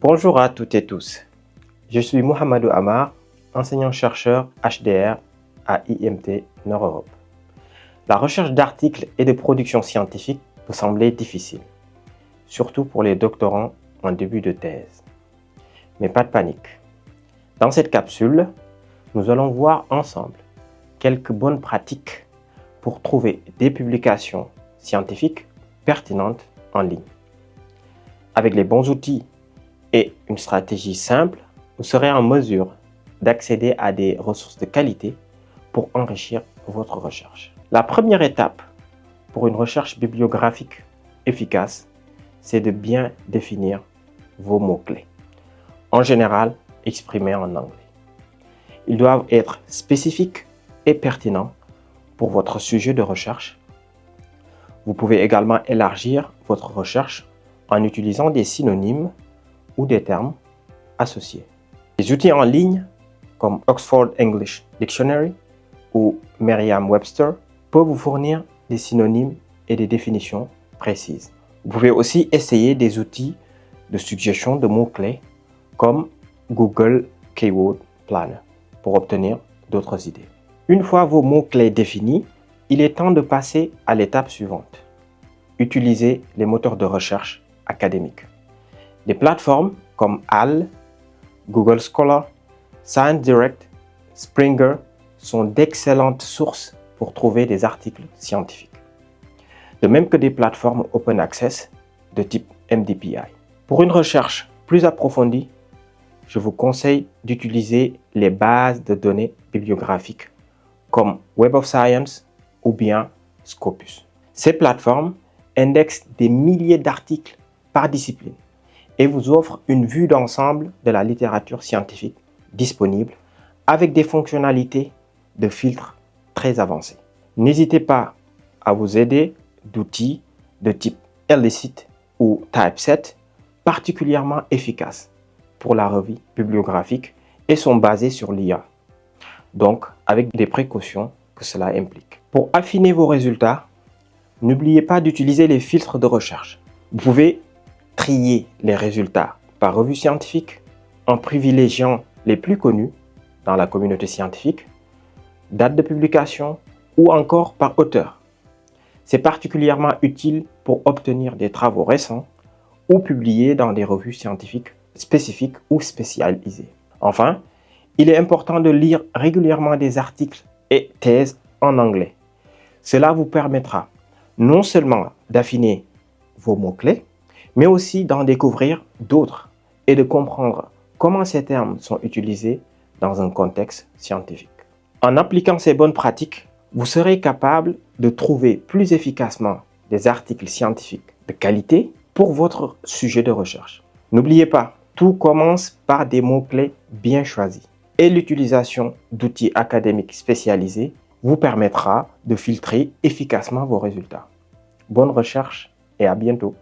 Bonjour à toutes et tous. Je suis Mohamedou Amar, enseignant-chercheur HDR à IMT Nord-Europe. La recherche d'articles et de production scientifique peut sembler difficile, surtout pour les doctorants en début de thèse. Mais pas de panique. Dans cette capsule, nous allons voir ensemble quelques bonnes pratiques pour trouver des publications scientifiques pertinentes en ligne. Avec les bons outils et une stratégie simple, vous serez en mesure d'accéder à des ressources de qualité pour enrichir votre recherche. La première étape pour une recherche bibliographique efficace, c'est de bien définir vos mots-clés, en général exprimés en anglais. Ils doivent être spécifiques et pertinents pour votre sujet de recherche. Vous pouvez également élargir votre recherche en utilisant des synonymes ou des termes associés. Les outils en ligne comme Oxford English Dictionary ou Merriam-Webster peuvent vous fournir des synonymes et des définitions précises. Vous pouvez aussi essayer des outils de suggestion de mots-clés comme Google Keyword Planner pour obtenir d'autres idées. Une fois vos mots-clés définis, il est temps de passer à l'étape suivante. Utilisez les moteurs de recherche académiques. Des plateformes comme HAL, Google Scholar, ScienceDirect, Springer sont d'excellentes sources pour trouver des articles scientifiques. De même que des plateformes open access de type MDPI. Pour une recherche plus approfondie, je vous conseille d'utiliser les bases de données bibliographiques comme Web of Science ou bien Scopus. Ces plateformes indexent des milliers d'articles par discipline et vous offrent une vue d'ensemble de la littérature scientifique disponible avec des fonctionnalités de filtre très avancées. N'hésitez pas à vous aider d'outils de type Elicit ou Typeset particulièrement efficaces pour la revue bibliographique et sont basés sur l'IA, donc avec des précautions que cela implique. Pour affiner vos résultats, n'oubliez pas d'utiliser les filtres de recherche. Vous pouvez trier les résultats par revue scientifique en privilégiant les plus connus dans la communauté scientifique, date de publication ou encore par auteur. C'est particulièrement utile pour obtenir des travaux récents ou publiés dans des revues scientifiques spécifiques ou spécialisées. Enfin, il est important de lire régulièrement des articles et thèses en anglais. Cela vous permettra non seulement d'affiner vos mots-clés, mais aussi d'en découvrir d'autres et de comprendre comment ces termes sont utilisés dans un contexte scientifique. En appliquant ces bonnes pratiques, vous serez capable de trouver plus efficacement des articles scientifiques de qualité pour votre sujet de recherche. N'oubliez pas, tout commence par des mots-clés bien choisis et l'utilisation d'outils académiques spécialisés vous permettra de filtrer efficacement vos résultats. Bonne recherche et à bientôt.